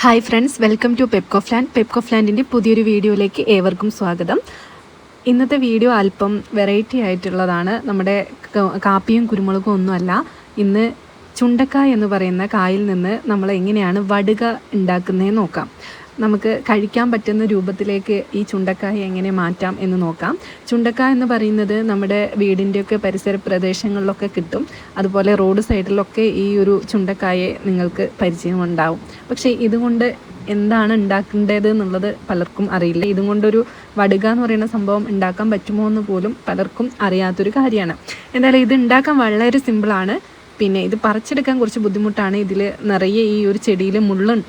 Hi friends, welcome to പെപ്കോഫ്ലാൻഡിൻ്റെ പുതിയൊരു വീഡിയോയിലേക്ക് ഏവർക്കും സ്വാഗതം. ഇന്നത്തെ വീഡിയോ അല്പം വെറൈറ്റി ആയിട്ടുള്ളതാണ്. നമ്മുടെ കാപ്പിയും കുരുമുളകും ഒന്നുമല്ല. ഇന്ന് ചുണ്ടക്കായ എന്ന് പറയുന്ന കായിൽ നിന്ന് നമ്മൾ എങ്ങനെയാണ് വടുക ഉണ്ടാക്കുന്നതെന്ന് നോക്കാം. നമുക്ക് കഴിക്കാൻ പറ്റുന്ന രൂപത്തിലേക്ക് ഈ ചുണ്ടക്കായ എങ്ങനെ മാറ്റാം എന്ന് നോക്കാം. ചുണ്ടക്കായ എന്ന് പറയുന്നത് നമ്മുടെ വീടിൻ്റെയൊക്കെ പരിസര പ്രദേശങ്ങളിലൊക്കെ കിട്ടും. അതുപോലെ റോഡ് സൈഡിലൊക്കെ ഈ ഒരു ചുണ്ടക്കായെ നിങ്ങൾക്ക് പരിചയമുണ്ടാവും. പക്ഷേ ഇതുകൊണ്ട് എന്താണ് ഉണ്ടാക്കേണ്ടത് എന്നുള്ളത് പലർക്കും അറിയില്ല. ഇതും കൊണ്ടൊരു വടുക എന്ന് പറയുന്ന സംഭവം ഉണ്ടാക്കാൻ പറ്റുമോ എന്ന് പോലും പലർക്കും അറിയാത്തൊരു കാര്യമാണ്. എന്തായാലും ഇത് ഉണ്ടാക്കാൻ വളരെ സിമ്പിളാണ്. പിന്നെ ഇത് പറിച്ചെടുക്കാൻ കുറച്ച് ബുദ്ധിമുട്ടാണ്. ഇതിൽ നിറയെ ഈ ഒരു ചെടിയിൽ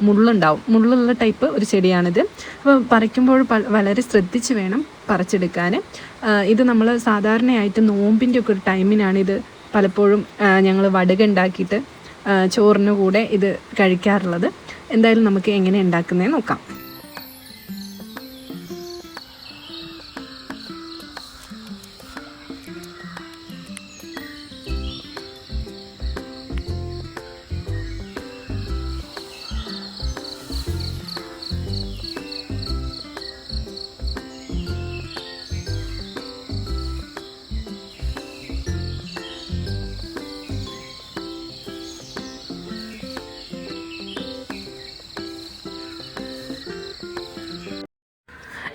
മുള്ളുണ്ടാവും. മുള്ളുള്ള ടൈപ്പ് ഒരു ചെടിയാണിത്. അപ്പോൾ പറിക്കുമ്പോൾ വളരെ ശ്രദ്ധിച്ച് വേണം പറിച്ചെടുക്കാൻ. ഇത് നമ്മൾ സാധാരണയായിട്ട് നോമ്പിൻ്റെ ഒക്കെ ഒരു ടൈമിനാണ് ഇത് പലപ്പോഴും ഞങ്ങൾ വടുക ഉണ്ടാക്കിയിട്ട് ചോറിന് കൂടെ ഇത് കഴിക്കാറുള്ളത്. എന്തായാലും നമുക്ക് എങ്ങനെ ഉണ്ടാക്കുന്നതെന്ന് നോക്കാം.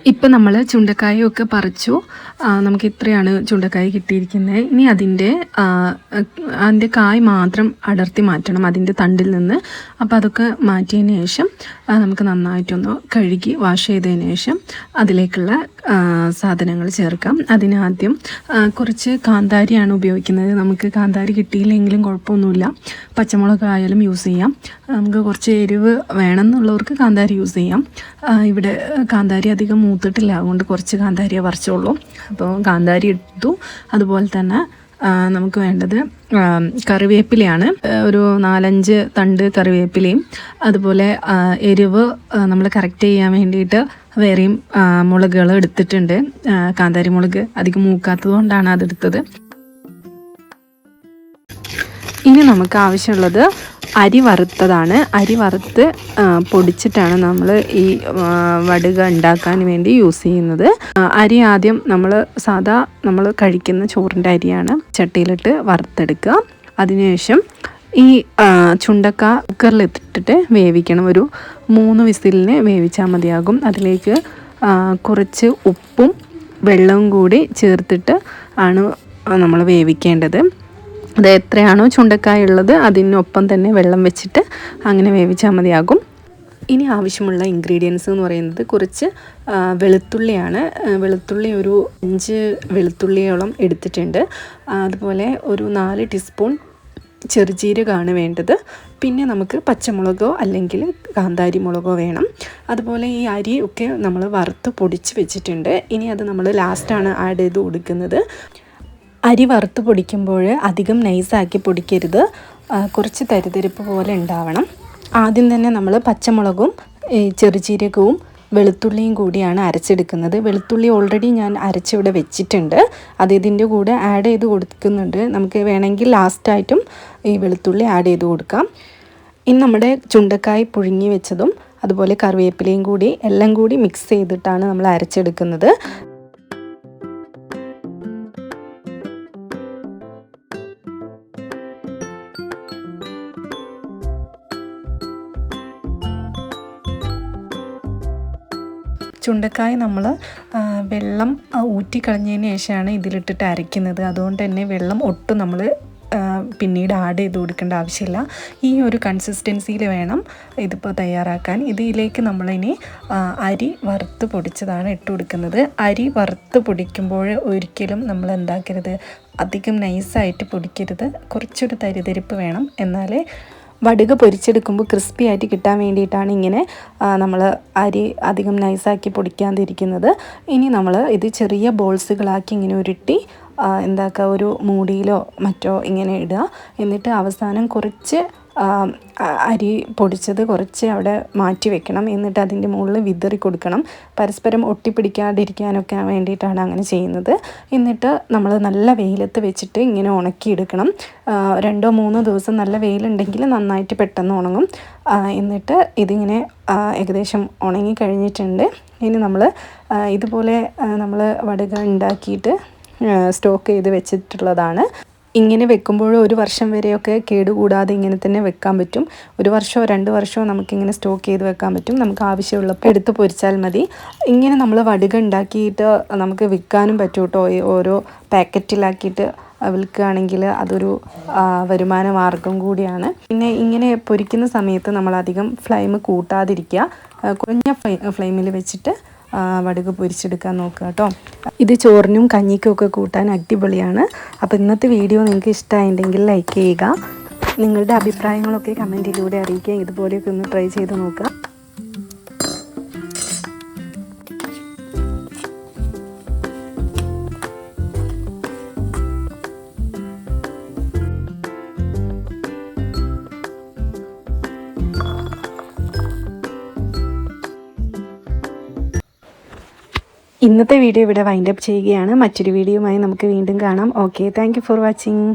ഇപ്പം നമ്മൾ ചുണ്ടക്കായൊക്കെ പറിച്ചു. നമുക്ക് ഇത്രയാണ് ചുണ്ടക്കായ കിട്ടിയിരിക്കുന്നത്. ഇനി അതിൻ്റെ കായ് മാത്രം അടർത്തി മാറ്റണം അതിൻ്റെ തണ്ടിൽ നിന്ന്. അപ്പോൾ അതൊക്കെ മാറ്റിയതിന് ശേഷം നമുക്ക് നന്നായിട്ടൊന്ന് കഴുകി വാഷ് ചെയ്തതിന് ശേഷം അതിലേക്കുള്ള സാധനങ്ങൾ ചേർക്കാം. അതിനാദ്യം കുറച്ച് കാന്താരിയാണ് ഉപയോഗിക്കുന്നത്. നമുക്ക് കാന്താരി കിട്ടിയില്ലെങ്കിലും കുഴപ്പമൊന്നുമില്ല, പച്ചമുളകായാലും യൂസ് ചെയ്യാം. നമുക്ക് കുറച്ച് എരിവ് വേണമെന്നുള്ളവർക്ക് കാന്താരി യൂസ് ചെയ്യാം. ഇവിടെ കാന്താരി അധികം മൂത്തിട്ടില്ല, അതുകൊണ്ട് കുറച്ച് കാന്താരിയെ പറിച്ചുള്ളൂ. അപ്പോൾ കാന്താരി ഇട്ടു. അതുപോലെ തന്നെ നമുക്ക് വേണ്ടത് കറിവേപ്പിലയാണ്. ഒരു 4-5 തണ്ട് കറിവേപ്പിലയും അതുപോലെ എരിവ് നമ്മൾ കറക്റ്റ് ചെയ്യാൻ വേണ്ടിയിട്ട് വേറെയും മുളകുകൾ എടുത്തിട്ടുണ്ട്. കാന്താരി മുളക് അധികം മൂക്കാത്തത് കൊണ്ടാണ് അതെടുത്തത്. ഇനി നമുക്ക് ആവശ്യമുള്ളത് അരി വറുത്തതാണ്. അരി വറുത്ത് പൊടിച്ചിട്ടാണ് നമ്മൾ ഈ വടുക ഉണ്ടാക്കാൻ വേണ്ടി യൂസ് ചെയ്യുന്നത്. അരി ആദ്യം നമ്മൾ കഴിക്കുന്ന ചോറിൻ്റെ അരിയാണ് ചട്ടിയിലിട്ട് വറുത്തെടുക്കുക. അതിനുശേഷം ഈ ചുണ്ടക്ക കുക്കറിലിട്ടിട്ട് വേവിക്കണം. ഒരു 3 വിസിലിന് വേവിച്ചാൽ മതിയാകും. അതിലേക്ക് കുറച്ച് ഉപ്പും വെള്ളവും കൂടി ചേർത്തിട്ട് ആണ് നമ്മൾ വേവിക്കേണ്ടത്. അത് എത്രയാണോ ചുണ്ടക്കായ ഉള്ളത് അതിനൊപ്പം തന്നെ വെള്ളം വെച്ചിട്ട് അങ്ങനെ വേവിച്ചാൽ മതിയാകും. ഇനി ആവശ്യമുള്ള ഇൻഗ്രീഡിയൻസ് എന്ന് പറയുന്നത് കുറച്ച് വെളുത്തുള്ളിയാണ്. വെളുത്തുള്ളി ഒരു 5 വെളുത്തുള്ളിയോളം എടുത്തിട്ടുണ്ട്. അതുപോലെ ഒരു 4 ടീസ്പൂൺ ചെറുജീരകമാണ് വേണ്ടത്. പിന്നെ നമുക്ക് പച്ചമുളകോ അല്ലെങ്കിൽ കാന്താരി മുളകോ വേണം. അതുപോലെ ഈ അരി ഒക്കെ നമ്മൾ വറുത്ത് പൊടിച്ച് വെച്ചിട്ടുണ്ട്. ഇനി അത് നമ്മൾ ലാസ്റ്റാണ് ആഡ് ചെയ്ത് കൊടുക്കുന്നത്. അരി വറുത്ത് പൊടിക്കുമ്പോൾ അധികം നൈസാക്കി പൊടിക്കരുത്, കുറച്ച് തരിതരിപ്പ് പോലെ ഉണ്ടാവണം. ആദ്യം തന്നെ നമ്മൾ പച്ചമുളകും ചെറുജീരകവും വെളുത്തുള്ളിയും കൂടിയാണ് അരച്ചെടുക്കുന്നത്. വെളുത്തുള്ളി ഓൾറെഡി ഞാൻ അരച്ചിവിടെ വെച്ചിട്ടുണ്ട്, അത് ഇതിൻ്റെ കൂടെ ആഡ് ചെയ്ത് കൊടുക്കുന്നുണ്ട്. നമുക്ക് വേണമെങ്കിൽ ലാസ്റ്റായിട്ടും ഈ വെളുത്തുള്ളി ആഡ് ചെയ്ത് കൊടുക്കാം. ഇനി നമ്മുടെ ചുണ്ടക്കായ് പുഴുങ്ങി വെച്ചതും അതുപോലെ കറിവേപ്പിലയും കൂടി എല്ലാം കൂടി മിക്സ് ചെയ്തിട്ടാണ് നമ്മൾ അരച്ചെടുക്കുന്നത്. ചുണ്ടക്കായ നമ്മൾ വെള്ളം ഊറ്റിക്കളഞ്ഞതിന് ശേഷമാണ് ഇതിലിട്ടിട്ട് അരയ്ക്കുന്നത്. അതുകൊണ്ട് തന്നെ വെള്ളം ഒട്ടും നമ്മൾ പിന്നീട് ആഡ് ചെയ്ത് കൊടുക്കേണ്ട ആവശ്യമില്ല. ഈ ഒരു കൺസിസ്റ്റൻസിയിൽ വേണം ഇതിപ്പോൾ തയ്യാറാക്കാൻ. ഇതിലേക്ക് നമ്മളിനി അരി വറുത്ത് പൊടിച്ചതാണ് ഇട്ട് കൊടുക്കുന്നത്. അരി വറുത്ത് പൊടിക്കുമ്പോൾ ഒരിക്കലും നമ്മൾ എന്താക്കരുത്, അധികം നൈസായിട്ട് പൊടിക്കരുത്. കുറച്ചൊരു തരിതരിപ്പ് വേണം. എന്നാലേ വടുക പൊരിച്ചെടുക്കുമ്പോൾ ക്രിസ്പി ആയിട്ട് കിട്ടാൻ വേണ്ടിയിട്ടാണ് ഇങ്ങനെ നമ്മൾ അരി അധികം നൈസാക്കി പൊടിക്കാതിരിക്കുന്നത്. ഇനി നമ്മൾ ഇത് ചെറിയ ബോൾസുകളാക്കി ഇങ്ങനെ ഉരുട്ടി ഒരു മൂടിയിലോ മറ്റോ ഇങ്ങനെ ഇടുക. എന്നിട്ട് അവസാനം കുറച്ച് അരി പൊടിച്ചത് കുറച്ച് അവിടെ മാറ്റി വെക്കണം. എന്നിട്ട് അതിൻ്റെ മുകളിൽ വിതറി കൊടുക്കണം. പരസ്പരം ഒട്ടിപ്പിടിക്കാതിരിക്കാനൊക്കെ വേണ്ടിയിട്ടാണ് അങ്ങനെ ചെയ്യുന്നത്. എന്നിട്ട് നമ്മൾ നല്ല വെയിലത്ത് വെച്ചിട്ട് ഇങ്ങനെ ഉണക്കിയെടുക്കണം. 2-3 ദിവസം നല്ല വെയിലുണ്ടെങ്കിൽ നന്നായിട്ട് പെട്ടെന്ന് ഉണങ്ങും. എന്നിട്ട് ഇതിങ്ങനെ ഏകദേശം ഉണങ്ങി കഴിഞ്ഞിട്ടുണ്ട്. ഇനി നമ്മൾ ഇതുപോലെ നമ്മൾ വടുക ഉണ്ടാക്കിയിട്ട് സ്റ്റോക്ക് ചെയ്ത് വെച്ചിട്ടുള്ളതാണ്. ഇങ്ങനെ വെക്കുമ്പോൾ 1 വർഷം വരെയൊക്കെ കേടുകൂടാതെ ഇങ്ങനെ തന്നെ വെക്കാൻ പറ്റും. 1 വർഷമോ 2 വർഷമോ നമുക്കിങ്ങനെ സ്റ്റോക്ക് ചെയ്ത് വെക്കാൻ പറ്റും. നമുക്ക് ആവശ്യമുള്ളപ്പോൾ എടുത്ത് പൊരിച്ചാൽ മതി. ഇങ്ങനെ നമ്മൾ വടുക ഉണ്ടാക്കിയിട്ട് നമുക്ക് വിൽക്കാനും പറ്റും കേട്ടോ. ഓരോ പാക്കറ്റിലാക്കിയിട്ട് വിൽക്കുകയാണെങ്കിൽ അതൊരു വരുമാന മാർഗം കൂടിയാണ്. പിന്നെ ഇങ്ങനെ പൊരിക്കുന്ന സമയത്ത് നമ്മളധികം ഫ്ലെയിം കൂട്ടാതിരിക്കുക. കുറഞ്ഞ ഫ്ലെയിമിൽ വെച്ചിട്ട് വടുക പൊരിച്ചെടുക്കാൻ നോക്കുക കേട്ടോ. ഇത് ചോറിനും കഞ്ഞിക്കും ഒക്കെ കൂട്ടാൻ അടിപൊളിയാണ്. അപ്പോൾ ഇന്നത്തെ വീഡിയോ നിങ്ങൾക്ക് ഇഷ്ടമായിട്ടുണ്ടെങ്കിൽ ലൈക്ക് ചെയ്യുക. നിങ്ങളുടെ അഭിപ്രായങ്ങളൊക്കെ കമൻറ്റിലൂടെ അറിയിക്കുക. ഇതുപോലെയൊക്കെ ഒന്ന് ട്രൈ ചെയ്ത് നോക്കുക. ഇന്നത്തെ വീഡിയോ ഇവിടെ വൈൻഡപ്പ് ചെയ്യുകയാണ്. മറ്റൊരു വീഡിയോയുമായി നമുക്ക് വീണ്ടും കാണാം. Okay, thank you for watching.